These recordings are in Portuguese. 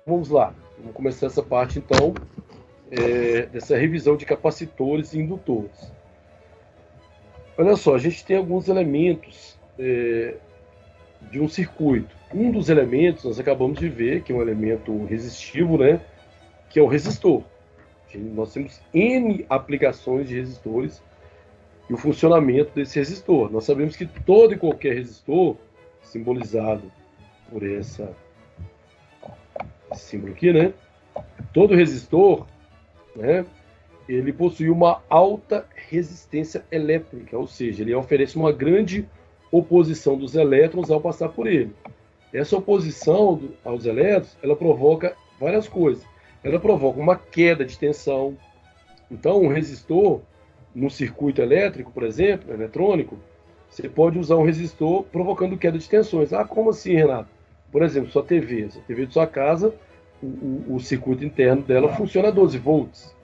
vamos lá. Vamos começar essa parte, então, dessa revisão de capacitores e indutores. Olha só, a gente tem alguns elementos de um circuito. Um dos elementos, nós acabamos de ver, que é um elemento resistivo, né? Que é o resistor. Nós temos N aplicações de resistores e o funcionamento desse resistor. Nós sabemos que todo e qualquer resistor, simbolizado por esse símbolo aqui, né? Todo resistor, né? Ele possui uma alta resistência elétrica, ou seja, ele oferece uma grande oposição dos elétrons ao passar por ele. Essa oposição aos elétrons, ela provoca várias coisas. Ela provoca uma queda de tensão. Então, um resistor, no circuito elétrico, por exemplo, eletrônico, você pode usar um resistor provocando queda de tensões. Ah, como assim, Renato? Por exemplo, sua TV de sua casa, o circuito interno dela funciona a 12 volts.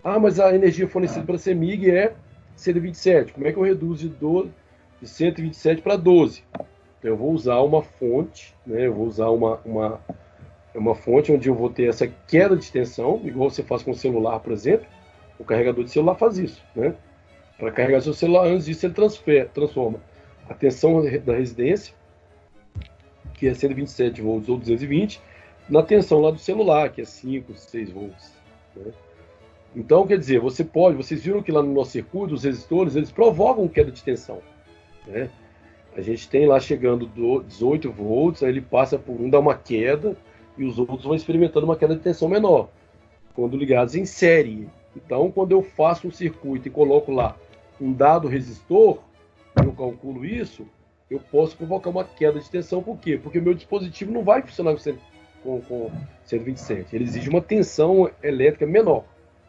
Ah, mas a energia fornecida para a CEMIG é 127. Como é que eu reduzo de 127 para 12? Então, eu vou usar uma fonte, né? Eu vou usar uma fonte onde eu vou ter essa queda de tensão, igual você faz com o celular, por exemplo. O carregador de celular faz isso, né? Para carregar seu celular, antes disso, ele transforma a tensão da residência, que é 127 volts ou 220, na tensão lá do celular, que é 5, 6 volts, né? Então, quer dizer, vocês viram que lá no nosso circuito, os resistores, eles provocam queda de tensão, né? A gente tem lá chegando 18 volts, aí ele passa por um, dá uma queda, e os outros vão experimentando uma queda de tensão menor, quando ligados em série. Então, quando eu faço um circuito e coloco lá um dado resistor, eu calculo isso, eu posso provocar uma queda de tensão. Por quê? Porque o meu dispositivo não vai funcionar com 127. Ele exige uma tensão elétrica menor,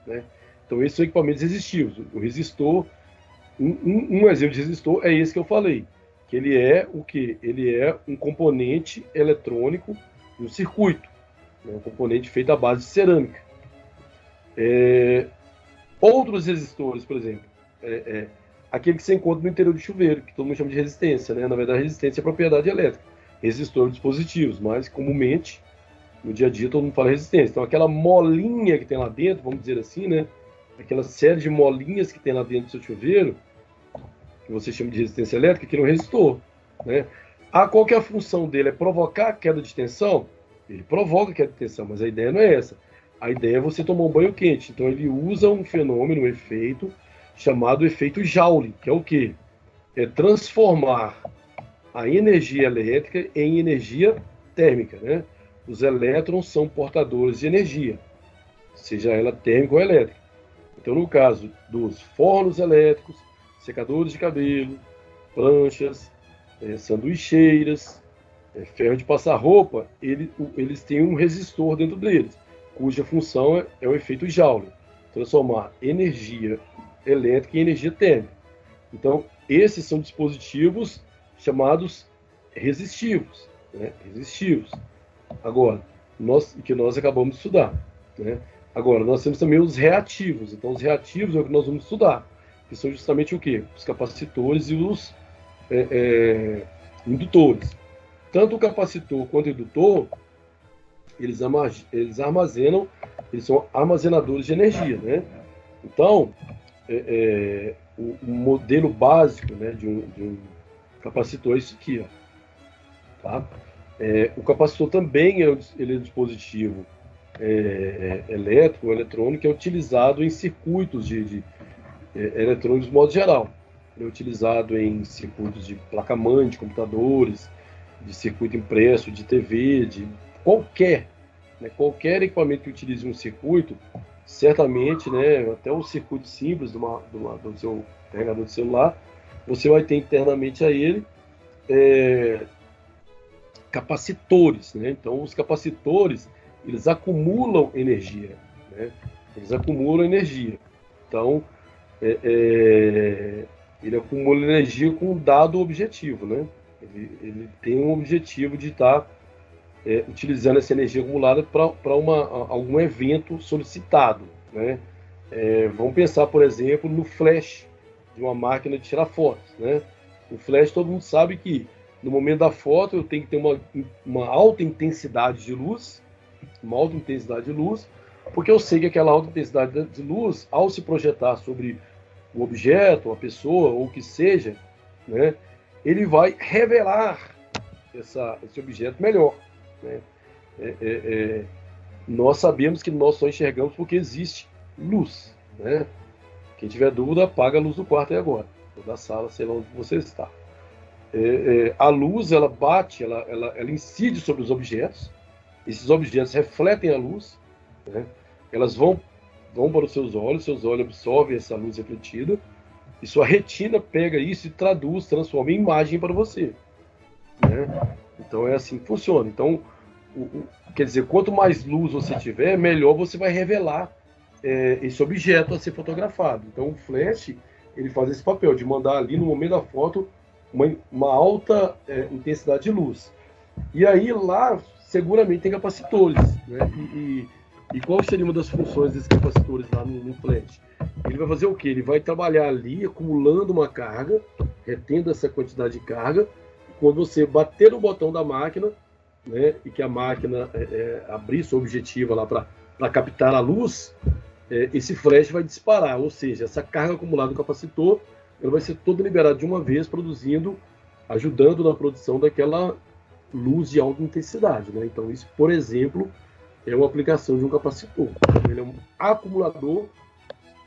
né? Então, esses são equipamentos resistivos. O resistor, um exemplo de resistor é esse que eu falei, que ele é o quê? Ele é um componente eletrônico no circuito, né? Um componente feito à base de cerâmica. Outros resistores, por exemplo, aquele que você encontra no interior de chuveiro, que todo mundo chama de resistência, né? Na verdade, resistência é propriedade elétrica. Resistor de dispositivos, mas comumente, no dia a dia, todo mundo fala resistência. Então, aquela molinha que tem lá dentro, vamos dizer assim, né? Aquela série de molinhas que tem lá dentro do seu chuveiro, que você chama de resistência elétrica, que é um resistor, né? Qual que é a função dele? É provocar queda de tensão? Ele provoca queda de tensão, mas a ideia não é essa. A ideia é você tomar um banho quente. Então ele usa um fenômeno, um efeito, chamado efeito Joule, que é o quê? É transformar a energia elétrica em energia térmica, né? Os elétrons são portadores de energia, seja ela térmica ou elétrica. Então, no caso dos fornos elétricos, secadores de cabelo, pranchas, sanduicheiras, ferro de passar roupa, eles têm um resistor dentro deles, cuja função é o efeito Joule, transformar energia elétrica em energia térmica. Então, esses são dispositivos chamados resistivos, né? Resistivos. Agora, que nós acabamos de estudar, né? Agora, nós temos também os reativos. Então, os reativos é o que nós vamos estudar, que são justamente o quê? Os capacitores e os indutores. Tanto o capacitor quanto o indutor, eles armazenam, eles são armazenadores de energia, né? Então, o modelo básico, né, de um capacitor é isso aqui, ó, tá? O capacitor também ele é um dispositivo elétrico ou eletrônico, que é utilizado em circuitos de eletrônicos de modo geral. Ele é utilizado em circuitos de placa-mãe, de computadores, de circuito impresso, de TV, de qualquer, né, qualquer equipamento que utilize um circuito, certamente, né, até o circuito simples do seu carregador de celular, você vai ter internamente a ele capacitores, né? Então, os capacitores, eles acumulam energia, né? Eles acumulam energia. Então, ele acumula energia com um dado objetivo, né? Ele tem um objetivo de estar utilizando essa energia acumulada para algum evento solicitado, né? Vamos pensar, por exemplo, no flash de uma máquina de tirar fotos, né? O flash, todo mundo sabe que no momento da foto eu tenho que ter uma alta intensidade de luz uma alta intensidade de luz, porque eu sei que aquela alta intensidade de luz, ao se projetar sobre o objeto, a pessoa, ou o que seja, né, ele vai revelar esse objeto melhor. Né? Nós sabemos que nós só enxergamos porque existe luz. Né? Quem tiver dúvida, apaga a luz do quarto aí agora, ou da sala, sei lá onde você está. A luz, ela bate, ela incide sobre os objetos, esses objetos refletem a luz, né? Elas vão para os seus olhos absorvem essa luz refletida, e sua retina pega isso e traduz, transforma em imagem para você. Né? Então é assim que funciona. Então, quer dizer, quanto mais luz você tiver, melhor você vai revelar esse objeto a ser fotografado. Então o flash, ele faz esse papel de mandar ali no momento da foto uma alta intensidade de luz. E aí lá seguramente tem capacitores, né? E qual seria uma das funções desses capacitores lá no flash? Ele vai fazer o quê? Ele vai trabalhar ali acumulando uma carga, retendo essa quantidade de carga. Quando você bater no botão da máquina, né, e que a máquina abrir sua objetiva lá para captar a luz, esse flash vai disparar, ou seja, essa carga acumulada no capacitor, ela vai ser toda liberada de uma vez, ajudando na produção daquela luz de alta intensidade. Né? Então isso, por exemplo, é uma aplicação de um capacitor. Ele é um acumulador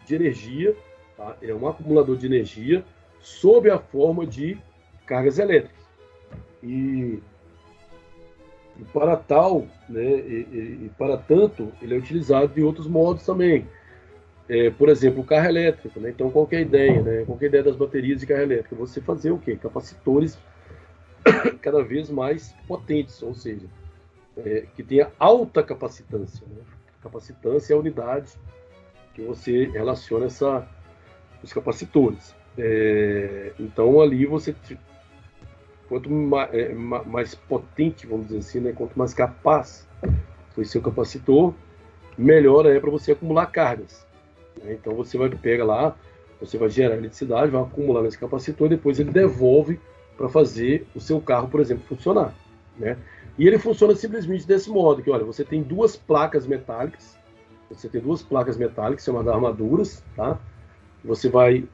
de energia, tá? É um acumulador de energia sob a forma de cargas elétricas. E para tal, né, e para tanto, ele é utilizado em outros modos também. Por exemplo, o carro elétrico. Né? Então, qual que é a ideia? Né? Qual que é a ideia das baterias de carro elétrico? Você fazer o quê? Capacitores cada vez mais potentes, ou seja, que tenha alta capacitância. Né? Capacitância é a unidade que você relaciona os capacitores. Então, ali você... Quanto mais potente, vamos dizer assim, né? Quanto mais capaz foi seu capacitor, melhor é para você acumular cargas. Né? Então você vai pegar lá, você vai gerar eletricidade, vai acumular nesse capacitor e depois ele devolve para fazer o seu carro, por exemplo, funcionar. Né? E ele funciona simplesmente desse modo, que olha, você tem duas placas metálicas, chamadas armaduras, tá? Você vai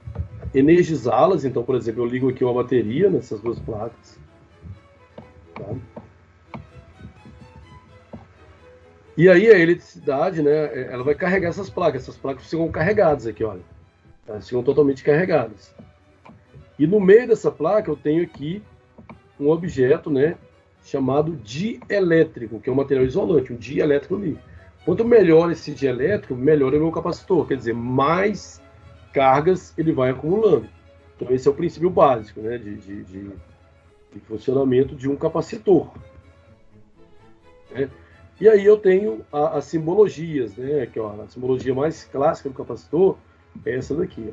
energizá-las, então, por exemplo, eu ligo aqui uma bateria nessas duas placas. Tá? E aí a eletricidade, né, ela vai carregar essas placas ficam carregadas aqui, olha. Elas ficam totalmente carregadas. E no meio dessa placa eu tenho aqui um objeto, né, chamado dielétrico, que é um material isolante, um dielétrico ali. Quanto melhor esse dielétrico, melhor é o meu capacitor, quer dizer, mais cargas ele vai acumulando. Então esse é o princípio básico, né, de funcionamento de um capacitor. Né? E aí eu tenho as simbologias, né, que, ó, a simbologia mais clássica do capacitor é essa daqui, ó,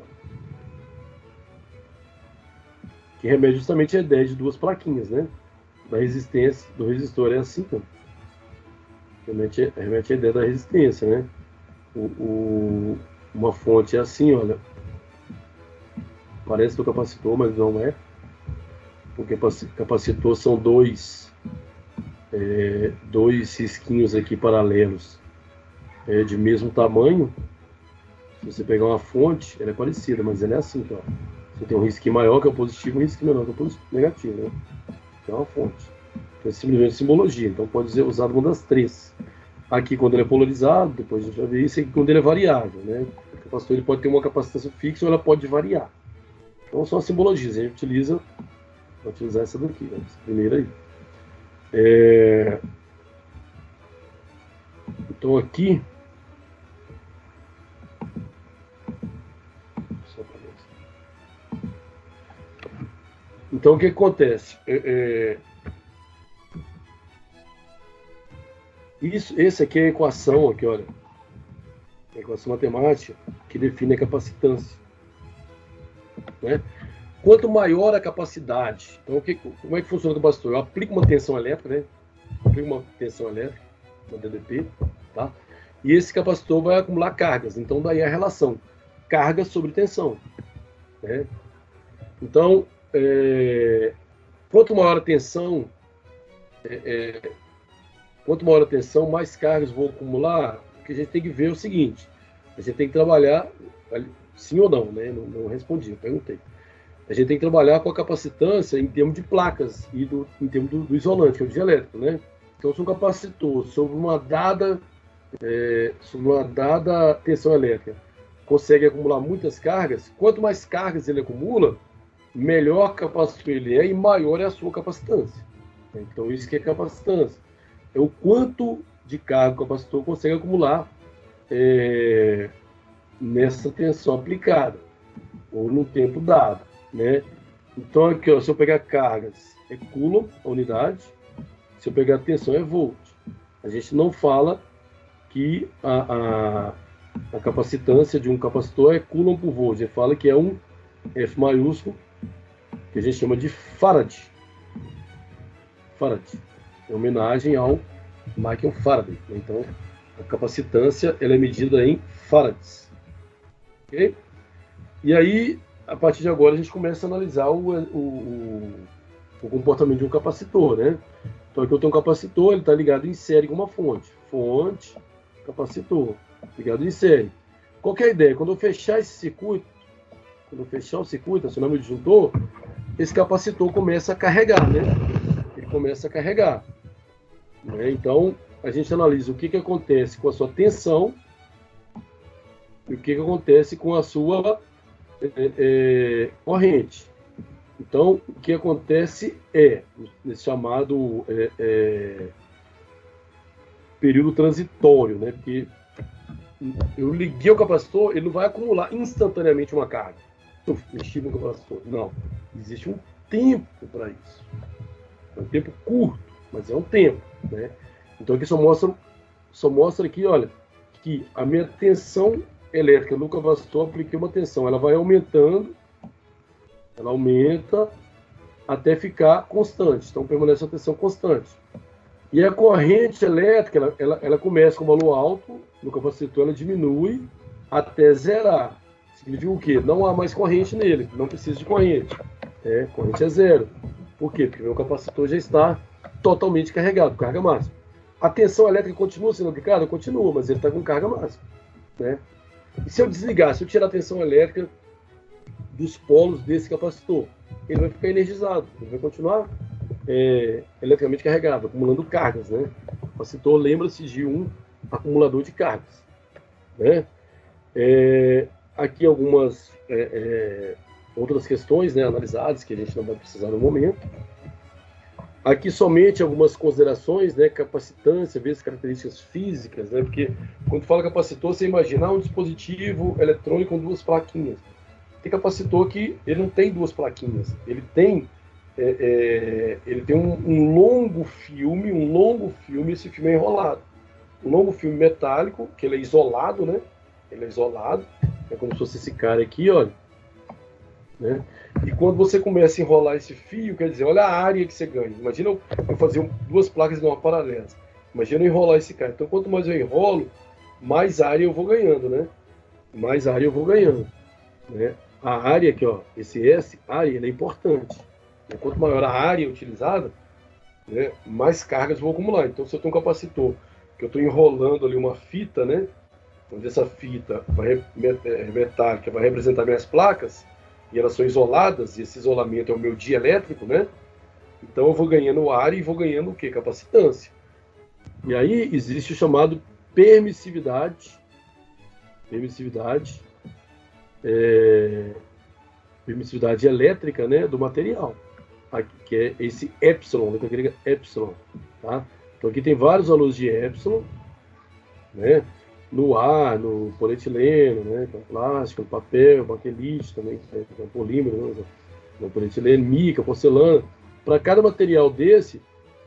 que remete justamente a ideia de duas plaquinhas, né, da resistência do resistor, é assim, ó. Remete a ideia da resistência, né. Uma fonte é assim, olha, parece do capacitor, mas não é, porque capacitor são dois risquinhos aqui paralelos de mesmo tamanho. Se você pegar uma fonte, ela é parecida, mas ela é assim, ó. Você tem um risquinho maior que é o positivo e um risquinho menor que é o negativo, né? Que é uma fonte. Então é simplesmente simbologia, então pode ser usado uma das três. Aqui quando ele é polarizado, depois a gente vai ver isso, aqui quando ele é variável, né? O capacitor ele pode ter uma capacitância fixa ou ela pode variar. Então são as simbologias, a gente vai utilizar essa daqui, né? Essa primeira aí. Então aqui, então o que acontece? Esse aqui é a equação, aqui, olha, a equação matemática que define a capacitância. Né? Quanto maior a capacidade, então como é que funciona o capacitor? Eu aplico uma tensão elétrica, né? Uma DDP, tá? E esse capacitor vai acumular cargas, então daí a relação carga sobre tensão. Né? Então, quanto maior a tensão, Quanto maior a tensão, mais cargas vou acumular. O que a gente tem que ver é o seguinte, a gente tem que trabalhar, sim ou não, né? Não respondi, eu perguntei. A gente tem que trabalhar com a capacitância em termos de placas e em termos do isolante, que é o dielétrico, né? Então, se um capacitor sobre uma dada tensão elétrica consegue acumular muitas cargas, quanto mais cargas ele acumula, melhor capacitor ele é e maior é a sua capacitância. Então, isso que é capacitância. É o quanto de carga o capacitor consegue acumular nessa tensão aplicada, ou no tempo dado, né? Então, aqui, ó, se eu pegar cargas, é coulomb, a unidade. Se eu pegar tensão, é volt. A gente não fala que a capacitância de um capacitor é coulomb por volt. A gente fala que é um F maiúsculo, que a gente chama de Farad. Farad. É homenagem ao Michael Faraday. Então, a capacitância ela é medida em farads. Ok? E aí, a partir de agora, a gente começa a analisar o comportamento de um capacitor, né? Então, aqui eu tenho um capacitor, ele está ligado em série com uma fonte. Fonte, capacitor, ligado em série. Qual que é a ideia? Quando eu fechar esse circuito, acionar meu disjuntor, esse capacitor começa a carregar, né? Ele começa a carregar. Né? Então, a gente analisa o que acontece com a sua tensão e o que acontece com a sua corrente. Então, o que acontece nesse chamado período transitório, né? Porque eu liguei o capacitor, ele não vai acumular instantaneamente uma carga. Eu mexi no capacitor. Não. Existe um tempo para isso. É um tempo curto, mas é um tempo, né? Então aqui só mostra aqui, olha, que a minha tensão elétrica no capacitor, apliquei uma tensão, ela vai aumentando, ela aumenta até ficar constante, então permanece a tensão constante. E a corrente elétrica, ela começa com valor alto, no capacitor ela diminui até zerar. Significa o quê? Não há mais corrente nele, não precisa de corrente. Corrente é zero. Por quê? Porque o meu capacitor já está totalmente carregado, carga máxima. A tensão elétrica continua sendo aplicada? Continua, mas ele está com carga máxima. Né? E se eu desligar, se eu tirar a tensão elétrica dos polos desse capacitor, ele vai ficar energizado, ele vai continuar eletricamente carregado, acumulando cargas. Né? O capacitor lembra-se de um acumulador de cargas. Né? Aqui algumas outras questões, né, analisadas, que a gente não vai precisar no momento. Aqui somente algumas considerações, né, capacitância, vezes características físicas, né, porque quando fala capacitor, você imagina um dispositivo eletrônico com duas plaquinhas. Tem capacitor que ele não tem duas plaquinhas, ele tem um longo filme, esse filme é enrolado. Um longo filme metálico, que ele é isolado, né, é como se fosse esse cara aqui, olha. Né? E quando você começa a enrolar esse fio, quer dizer, olha a área que você ganha. Imagina eu fazer duas placas de uma paralela. Imagina eu enrolar esse cara. Então, quanto mais eu enrolo, mais área eu vou ganhando, né? Mais área eu vou ganhando. Né? A área aqui, ó, esse S, área, ele é importante. Quanto maior a área utilizada, né, mais cargas eu vou acumular. Então, se eu tenho um capacitor que eu estou enrolando ali uma fita, né? Onde essa fita metálica vai representar minhas placas, e elas são isoladas, e esse isolamento é o meu dielétrico, né? Então eu vou ganhando área e vou ganhando o quê? Capacitância. E aí existe o chamado permissividade elétrica, né, do material. Aqui, que é esse epsilon, letra grega epsilon. Tá? Então aqui tem vários valores de epsilon, né? No ar, no polietileno, né, que é plástico, no papel, baquelite também, que é um polímero, né, no polietileno, mica, porcelana. Para cada material desse,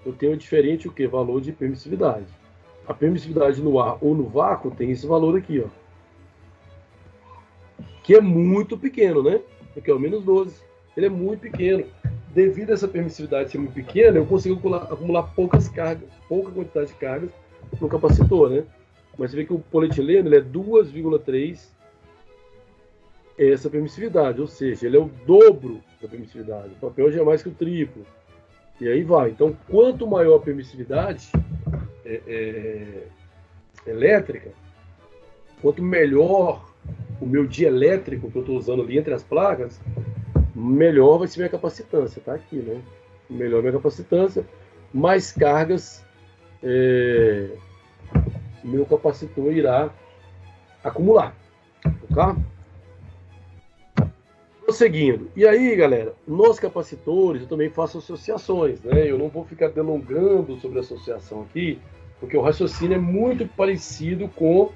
eu tenho diferente o que? Valor de permissividade. A permissividade no ar ou no vácuo tem esse valor aqui, ó, que é muito pequeno, né? Aqui é o menos 12. Ele é muito pequeno. Devido a essa permissividade ser muito pequena, eu consigo acumular poucas cargas, pouca quantidade de cargas no capacitor, né? Mas você vê que o polietileno ele é 2,3 essa permissividade, ou seja, ele é o dobro da permissividade. O papel já é mais que o triplo. E aí vai. Então, quanto maior a permissividade, elétrica, quanto melhor o meu dia elétrico que eu estou usando ali entre as placas, melhor vai ser minha capacitância, tá aqui, né? Melhor minha capacitância, mais cargas meu capacitor irá acumular, tá? Prosseguindo. E aí, galera, nos capacitores eu também faço associações, né? Eu não vou ficar delongando sobre a associação aqui, porque o raciocínio é muito parecido com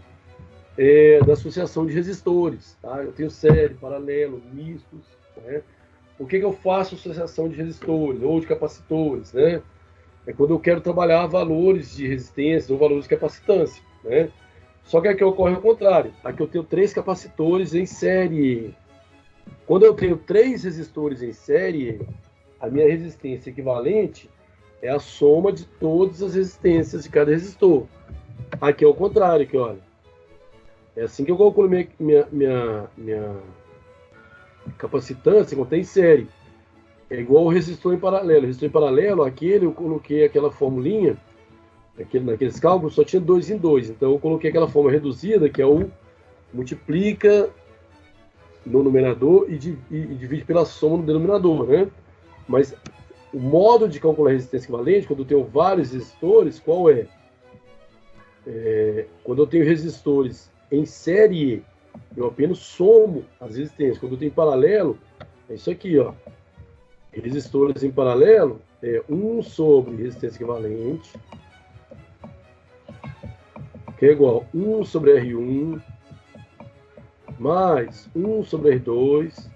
da associação de resistores, tá? Eu tenho série, paralelo, mistos, né? Por que eu faço associação de resistores ou de capacitores, né? É quando eu quero trabalhar valores de resistência ou valores de capacitância, né? Só que aqui ocorre o contrário. Aqui eu tenho 3 capacitores em série. Quando eu tenho 3 resistores em série, a minha resistência equivalente é a soma de todas as resistências de cada resistor. Aqui é o contrário, aqui, olha. É assim que eu calculo minha capacitância quando tem em série. É igual o resistor em paralelo. O resistor em paralelo, aquele eu coloquei aquela formulinha, naqueles cálculos só tinha 2 em 2. Então eu coloquei aquela forma reduzida, que é o multiplica no numerador e divide pela soma no denominador, né? Mas o modo de calcular a resistência equivalente, quando eu tenho vários resistores, qual é? Quando eu tenho resistores em série, eu apenas somo as resistências. Quando eu tenho em paralelo, é isso aqui, ó. Resistores em paralelo é 1 sobre resistência equivalente, que é igual a 1 sobre R1, mais 1 sobre R2,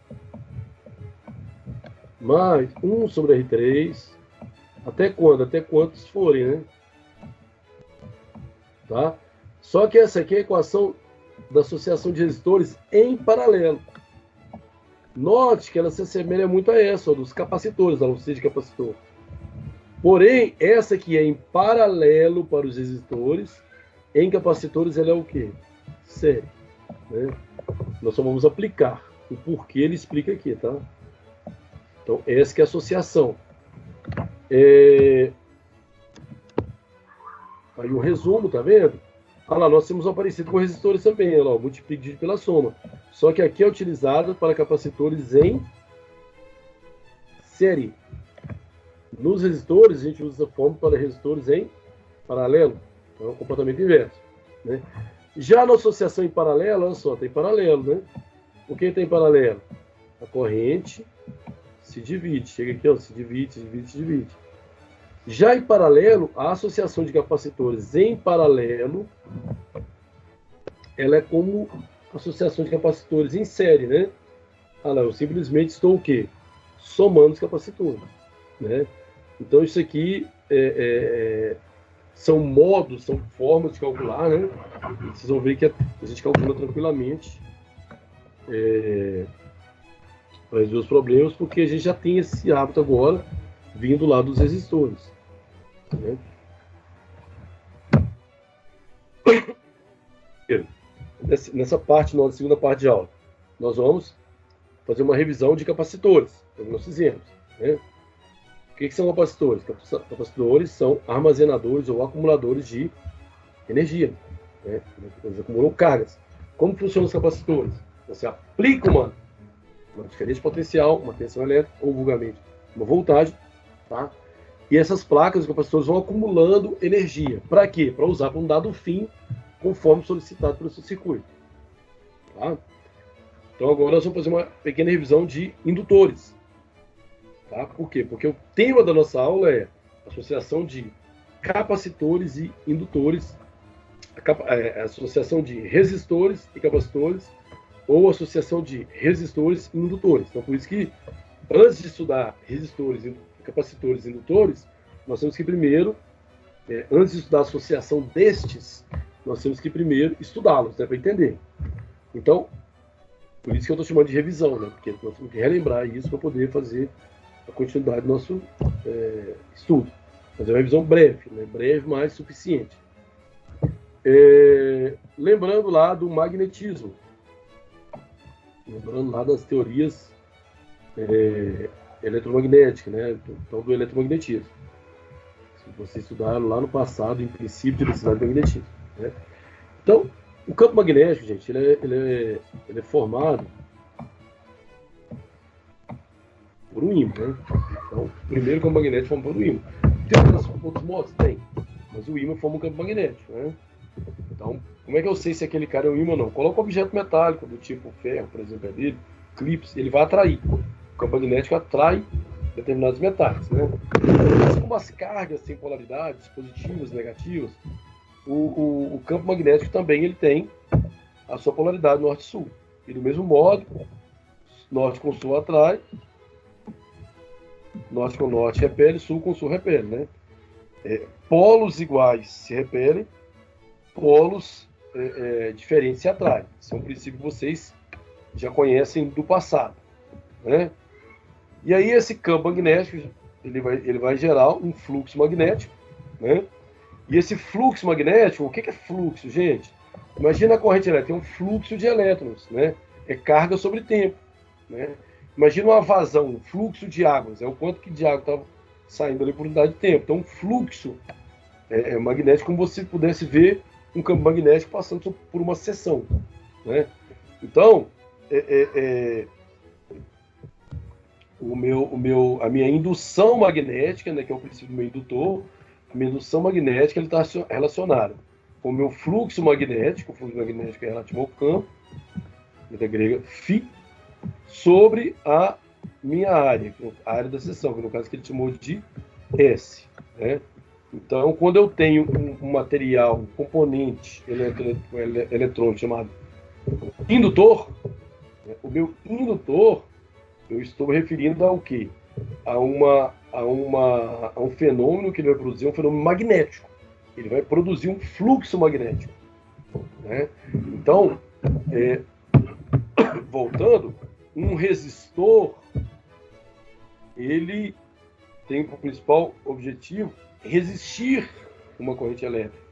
mais 1 sobre R3, até quando? Até quantos forem, né? Tá? Só que essa aqui é a equação da associação de resistores em paralelo. Note que ela se assemelha muito a essa, ó, dos capacitores, da luz de capacitor. Porém, essa aqui é em paralelo para os resistores. Em capacitores, ela é o quê? Série. Né? Nós só vamos aplicar. O porquê ele explica aqui, tá? Então, essa que é a associação. Aí um resumo, tá vendo? Ah lá, nós temos um parecido com resistores também, olha lá, multiplica e divide pela soma. Só que aqui é utilizado para capacitores em série. Nos resistores, a gente usa a forma para resistores em paralelo. Então, é um comportamento inverso. Né? Já na associação em paralelo, olha só, tem paralelo, né? O que tem paralelo? A corrente se divide. Chega aqui, ó, se divide, se divide, se divide. Já em paralelo, a associação de capacitores em paralelo, ela é como associação de capacitores em série, né? Ah, não, eu simplesmente estou o quê? Somando os capacitores, né? Então, isso aqui são modos, são formas de calcular, né? Vocês vão ver que a gente calcula tranquilamente para resolver os problemas, porque a gente já tem esse hábito agora, vindo lá dos resistores. Né? Nessa parte, na segunda parte de aula, nós vamos fazer uma revisão de capacitores, como nós fizemos. Né? O que são capacitores? Capacitores são armazenadores ou acumuladores de energia. Né? Eles acumulam cargas. Como funcionam os capacitores? Você aplica uma diferença potencial, uma tensão elétrica, ou vulgarmente uma voltagem, tá? E essas placas, os capacitores, vão acumulando energia. Para quê? Para usar para um dado fim, conforme solicitado pelo seu circuito. Tá? Então agora nós vamos fazer uma pequena revisão de indutores. Tá? Por quê? Porque o tema da nossa aula é associação de capacitores e indutores, associação de resistores e capacitores, ou associação de resistores e indutores. Então por isso que, antes de estudar resistores, capacitores e indutores, nós temos que primeiro, antes de estudar a associação destes, nós temos que primeiro estudá-los, né, para entender. Então, por isso que eu estou chamando de revisão, né, porque nós temos que relembrar isso para poder fazer a continuidade do nosso estudo. Fazer uma revisão breve, né, breve, mas suficiente. Lembrando lá do magnetismo, lembrando lá das teorias eletromagnética, né? Então, do eletromagnetismo. Vocês estudaram lá no passado em princípio de eletricidade e magnetismo, né? Então, o campo magnético, gente, ele é formado por um ímã, né? Então, o primeiro campo magnético é formado por um ímã. Tem outros modos? Tem. Mas o ímã forma um campo magnético, né? Então, como é que eu sei se aquele cara é um ímã ou não? Coloca um objeto metálico, do tipo ferro, por exemplo, é dele, clips, ele vai atrair. O campo magnético atrai determinados metais, né? Mas como as cargas têm polaridades positivas, negativas, o campo magnético também ele tem a sua polaridade norte-sul. E do mesmo modo, norte com sul atrai, norte com norte repele, sul com sul repele, né? Polos iguais se repelem, polos diferentes se atraem. Esse é um princípio que vocês já conhecem do passado, né? E aí esse campo magnético ele vai gerar um fluxo magnético, né? E esse fluxo magnético, o que é fluxo, gente? Imagina a corrente elétrica, tem um fluxo de elétrons, né? É carga sobre tempo, né? Imagina uma vazão, um fluxo de águas, é o quanto que de água está saindo ali por unidade de tempo. Então, um fluxo magnético, como se pudesse ver um campo magnético passando por uma seção, né? Então, a minha indução magnética, né, que é o princípio do meu indutor, a minha indução magnética está relacionada com o meu fluxo magnético. O fluxo magnético é relativo ao campo, letra grega φ, sobre a minha área, a área da seção, que no caso que ele chamou de S, né? Então, quando eu tenho um material, um componente eletrônico chamado indutor, né, o meu indutor, eu estou me referindo ao quê? A um fenômeno que ele vai produzir, um fenômeno magnético. Ele vai produzir um fluxo magnético, né? Então, voltando, um resistor, ele tem como principal objetivo resistir uma corrente elétrica.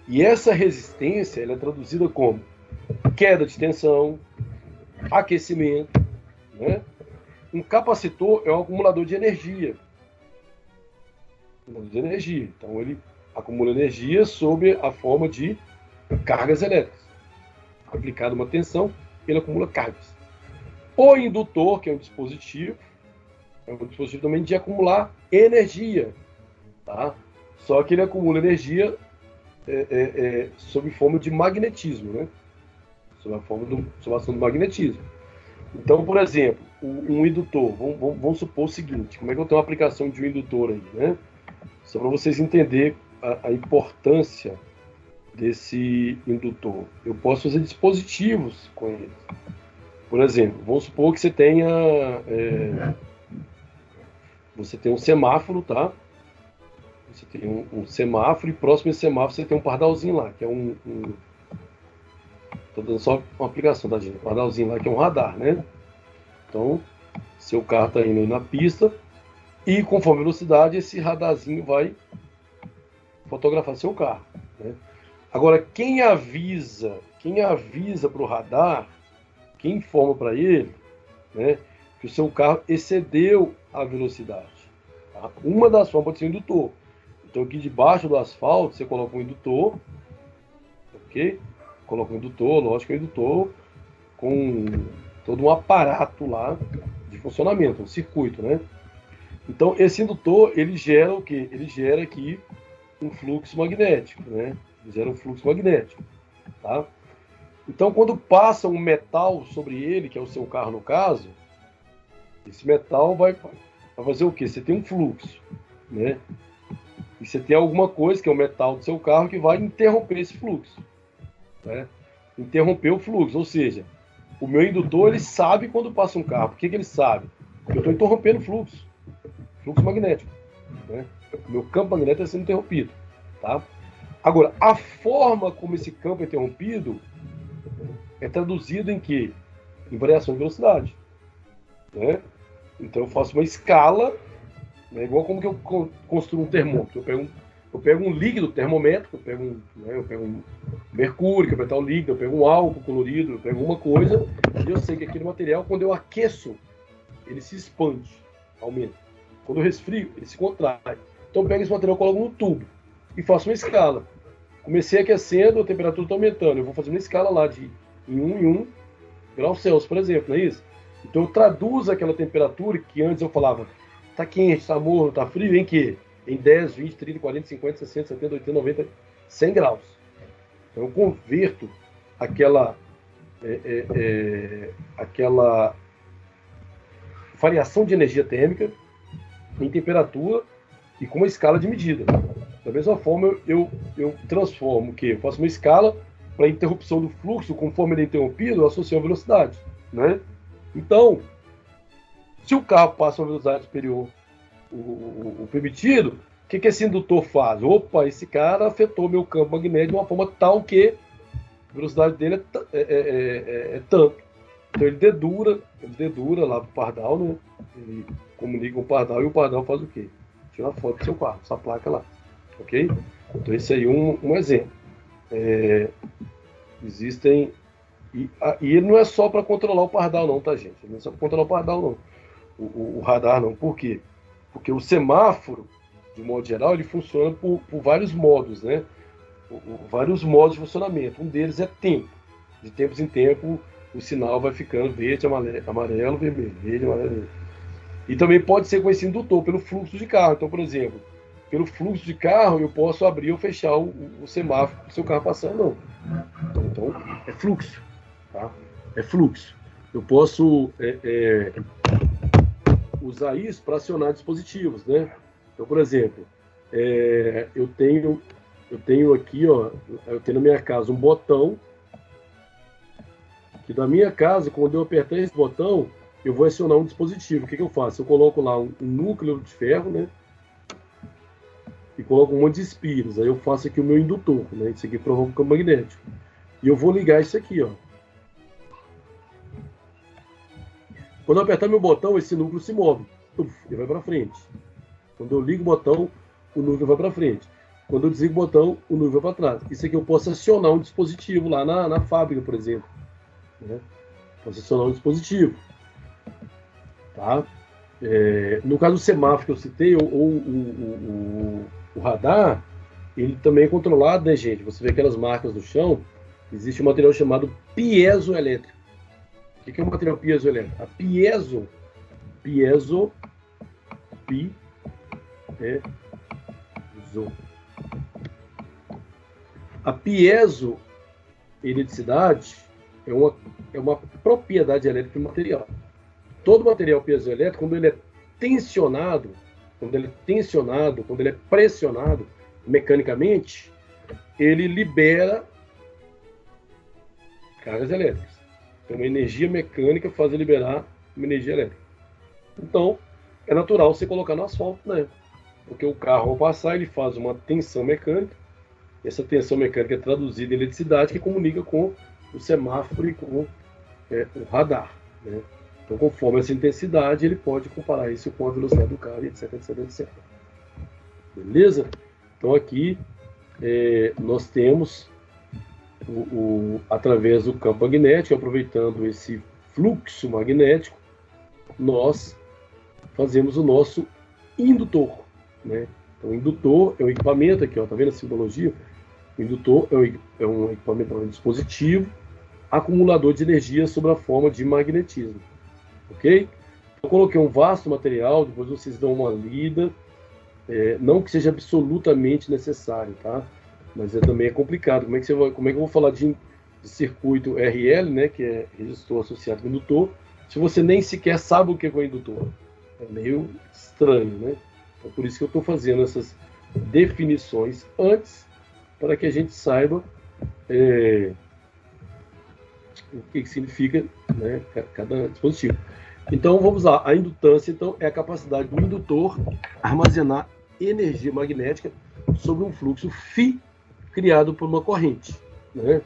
E essa resistência ela é traduzida como queda de tensão, aquecimento, né? Um capacitor é um acumulador de energia. Então ele acumula energia sob a forma de cargas elétricas. Aplicada uma tensão, ele acumula cargas. O indutor, que é um dispositivo também de acumular energia, tá? Só que ele acumula energia sob forma de magnetismo, né? Sob a ação do magnetismo. Então, por exemplo, um indutor, vamos supor o seguinte, como é que eu tenho uma aplicação de um indutor aí, né? Só para vocês entenderem a importância desse indutor. Eu posso fazer dispositivos com ele. Por exemplo, vamos supor que você tenha um semáforo, tá? Você tem um semáforo e próximo a esse semáforo você tem um pardalzinho lá, que é Estou dando só uma aplicação, tá, gente? Um pardalzinho lá que é um radar, né? Então, seu carro está indo aí na pista e conforme a velocidade, esse radarzinho vai fotografar seu carro, né? Agora, quem avisa para o radar, quem informa para ele, né, que o seu carro excedeu a velocidade. Tá? Uma das formas pode ser o indutor. Então, aqui debaixo do asfalto, você coloca um indutor, ok? Coloca um indutor, lógico, um indutor com todo um aparato lá de funcionamento, um circuito, né? Então, esse indutor, ele gera o quê? Ele gera aqui um fluxo magnético, né? Ele gera um fluxo magnético, tá? Então, quando passa um metal sobre ele, que é o seu carro no caso, esse metal vai fazer o quê? Você tem um fluxo, né? E você tem alguma coisa, que é o metal do seu carro, que vai interromper esse fluxo, né? Interromper o fluxo, ou seja, o meu indutor, ele sabe quando passa um carro. Por que ele sabe? Porque eu estou interrompendo o fluxo magnético, né? O meu campo magnético está sendo interrompido, tá? Agora, a forma como esse campo é interrompido é traduzido em quê? Em variação de velocidade, né? Então eu faço uma escala, né? Igual como que eu construo um termômetro. Eu pego um líquido termômetro, eu pego um mercúrio, que é metal líquido, eu pego um álcool colorido, eu pego uma coisa, e eu sei que aquele material, quando eu aqueço, ele se expande, aumenta. Quando eu resfrio, ele se contrai. Então eu pego esse material, coloco no tubo e faço uma escala. Comecei aquecendo, a temperatura está aumentando. Eu vou fazer uma escala lá de em 1 graus Celsius, por exemplo, não é isso? Então eu traduzo aquela temperatura que antes eu falava, está quente, está morno, está frio, em quê? Em 10, 20, 30, 40, 50, 60, 70, 80, 90, 100 graus. Então eu converto aquela variação de energia térmica em temperatura e com uma escala de medida. Da mesma forma, eu transformo o quê? Eu faço uma escala para interrupção do fluxo, conforme ele é interrompido, eu associo a velocidade, né? Então, se o carro passa uma velocidade superior o permitido, o que esse indutor faz? Opa, esse cara afetou meu campo magnético de uma forma tal que a velocidade dele é tanto. Então ele dedura lá pro pardal, né? Ele comunica com o pardal e o pardal faz o quê? Tira uma foto do seu carro, essa placa lá. Ok? Então esse aí é um exemplo. Existem... E ele não é só para controlar o pardal não, tá, gente? Não é só para controlar o pardal não. O radar não. Por quê? Porque o semáforo, de modo geral, ele funciona por vários modos, né? Vários modos de funcionamento. Um deles é tempo. De tempos em tempo, o sinal vai ficando verde, amarelo, vermelho, verde, amarelo, vermelho. E também pode ser com esse indutor, pelo fluxo de carro. Então, por exemplo, pelo fluxo de carro, eu posso abrir ou fechar o semáforo para o seu carro passar ou não. Então, é fluxo. Tá? É fluxo. Eu posso usar isso para acionar dispositivos, né? Então, por exemplo, eu tenho aqui, ó, eu tenho na minha casa um botão, que da minha casa, quando eu apertar esse botão, eu vou acionar um dispositivo. O que eu faço? Eu coloco lá um núcleo de ferro, né? E coloco um monte de espiras. Aí eu faço aqui o meu indutor, né? Isso aqui provoca um campo magnético. E eu vou ligar isso aqui, ó. Quando eu apertar meu botão, esse núcleo se move. Ele vai para frente. Quando eu ligo o botão, o núcleo vai para frente. Quando eu desligo o botão, o núcleo vai para trás. Isso aqui eu posso acionar um dispositivo lá na fábrica, por exemplo. Né? Posso acionar um dispositivo. Tá? No caso do semáforo que eu citei, ou o radar, ele também é controlado, né, gente? Você vê aquelas marcas no chão, existe um material chamado piezoelétrico. O que é um material piezoelétrico? A A piezoeleticidade é uma propriedade elétrica do material. Todo material piezoelétrico, quando ele é tensionado, quando ele é pressionado mecanicamente, ele libera cargas elétricas. Então, uma energia mecânica faz ele liberar uma energia elétrica. Então, é natural você colocar no asfalto, né? Porque o carro, ao passar, ele faz uma tensão mecânica. E essa tensão mecânica é traduzida em eletricidade que comunica com o semáforo e com o radar, né? Então, conforme essa intensidade, ele pode comparar isso com a velocidade do carro, etc, etc, etc. Beleza? Então, aqui nós temos, através do campo magnético, aproveitando esse fluxo magnético, nós fazemos o nosso indutor, né? Então, o indutor é um equipamento, aqui, ó, tá vendo a simbologia? O indutor é um equipamento, um dispositivo acumulador de energia sob a forma de magnetismo. Ok? Eu coloquei um vasto material, depois vocês dão uma lida, não que seja absolutamente necessário, tá? Mas também é complicado. Como é que eu vou falar de circuito RL, né, que é resistor associado com indutor, se você nem sequer sabe o que é o indutor? É meio estranho, né? Então, por isso que eu estou fazendo essas definições antes, para que a gente saiba o que significa, né, cada dispositivo. Então, vamos lá. A indutância, então, é a capacidade do indutor armazenar energia magnética sobre um fluxo φ criado por uma corrente, né?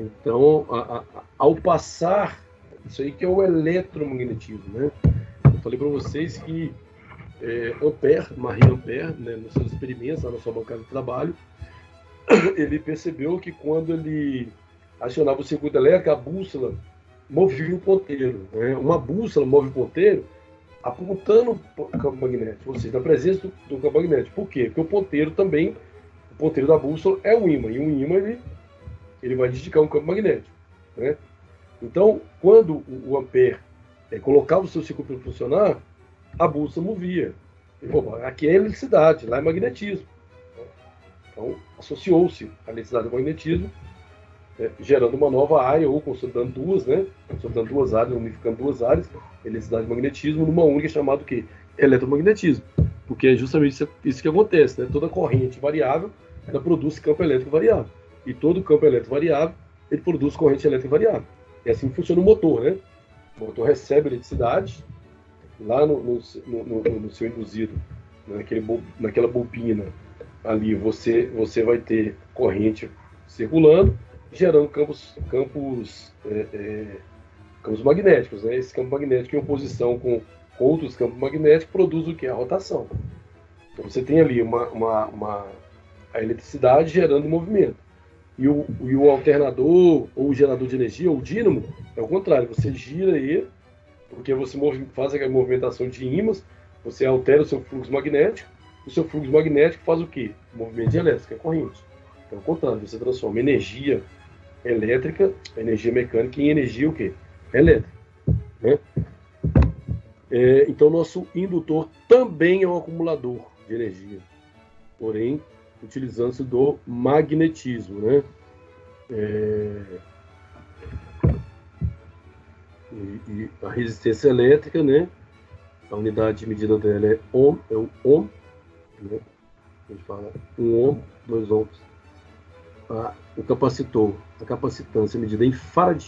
Então, ao passar, isso aí que é o eletromagnetismo, né? Eu falei para vocês que Marie Ampère, né, nos seus experimentos, na sua bancada de trabalho, ele percebeu que quando ele acionava o circuito elétrico, a bússola movia o ponteiro, né? Uma bússola move o ponteiro apontando para o campo magnético, ou seja, na presença do campo magnético. Por quê? Porque o ponteiro também, o ponteiro da bússola é um ímã, e um ímã ele vai indicar um campo magnético, né? Então, quando o Ampère colocava o seu ciclo para funcionar, a bússola movia. E, aqui é eletricidade, lá é magnetismo. Então, associou-se a eletricidade ao magnetismo, gerando uma nova área, ou consolidando duas, né? Consolidando duas áreas, unificando duas áreas, eletricidade e magnetismo, numa única chamada o quê? Eletromagnetismo. Porque é justamente isso que acontece, né? Toda corrente variável, ela produz campo elétrico variável. E todo campo elétrico variável, ele produz corrente elétrica variável. E assim funciona o motor, né? O motor recebe eletricidade, lá no seu induzido, naquela bobina, ali você vai ter corrente circulando, gerando campos magnéticos, né? Esse campo magnético em oposição com outros campos magnéticos produz o que? A rotação. Então você tem ali a eletricidade gerando movimento. E o alternador, ou o gerador de energia, ou o dínamo, é o contrário. Você gira ele, porque você faz aquela movimentação de ímãs, você altera o seu fluxo magnético, o seu fluxo magnético faz o quê? Movimento de elétrica, é corrente. Então, ao contrário, você transforma energia elétrica, energia mecânica, em energia o quê? Elétrica. Né? Então, nosso indutor também é um acumulador de energia, porém, utilizando-se do magnetismo, né? E a resistência elétrica, né? A unidade de medida dela é ohm, o ohm, né? A gente fala 1 ohm, 2 ohms. O capacitor, a capacitância é medida em farad,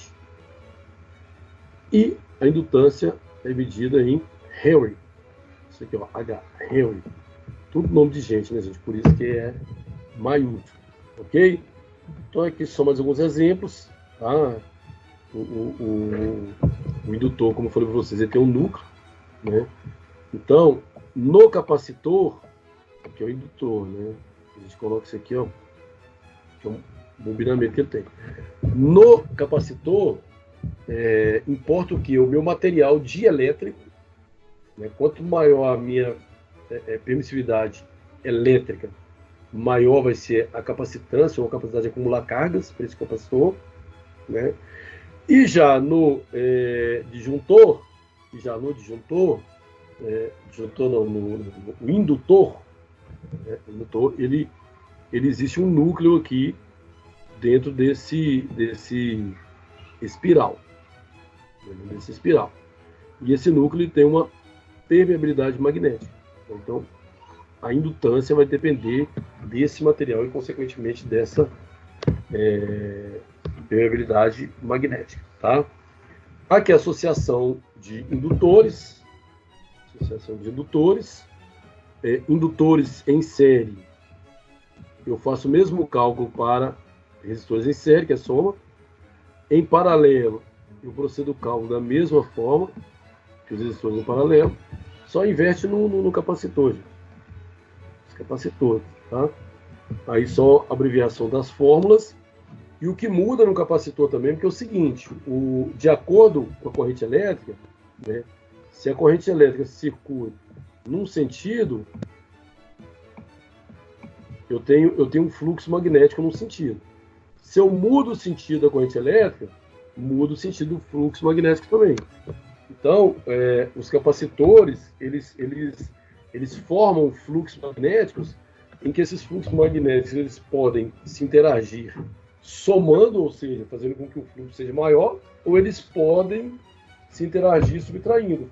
e a indutância é medida em Henry. Isso aqui, ó, H, Henry. Tudo nome de gente, né, gente? Por isso que é maiúsculo, ok? Então aqui são mais alguns exemplos, tá? O indutor, como eu falei para vocês, ele tem um núcleo, né? Então, no capacitor, aqui é o indutor, né? A gente coloca isso aqui, ó, que é um bobinamento que ele tem. No capacitor, importa o que? O meu material dielétrico, né? Quanto maior a minha permissividade elétrica, maior vai ser a capacitância ou a capacidade de acumular cargas para esse capacitor, né? E já no disjuntor, no indutor, né? ele existe um núcleo aqui dentro desse espiral, e esse núcleo tem uma permeabilidade magnética. Então, a indutância vai depender desse material e, consequentemente, dessa permeabilidade magnética, tá? Aqui é a associação de indutores. Indutores em série. Eu faço o mesmo cálculo para resistores em série, que é soma. Em paralelo, eu procedo o cálculo da mesma forma que os resistores em paralelo, só inverte no capacitor, gente. Os capacitores, tá? Aí só a abreviação das fórmulas. E o que muda no capacitor também, porque é o seguinte, de acordo com a corrente elétrica, né, se a corrente elétrica circula num sentido, eu tenho um fluxo magnético num sentido. Se eu mudo o sentido da corrente elétrica, muda o sentido do fluxo magnético também. Então, os capacitores, eles formam fluxos magnéticos em que esses fluxos magnéticos eles podem se interagir somando, ou seja, fazendo com que o fluxo seja maior, ou eles podem se interagir subtraindo,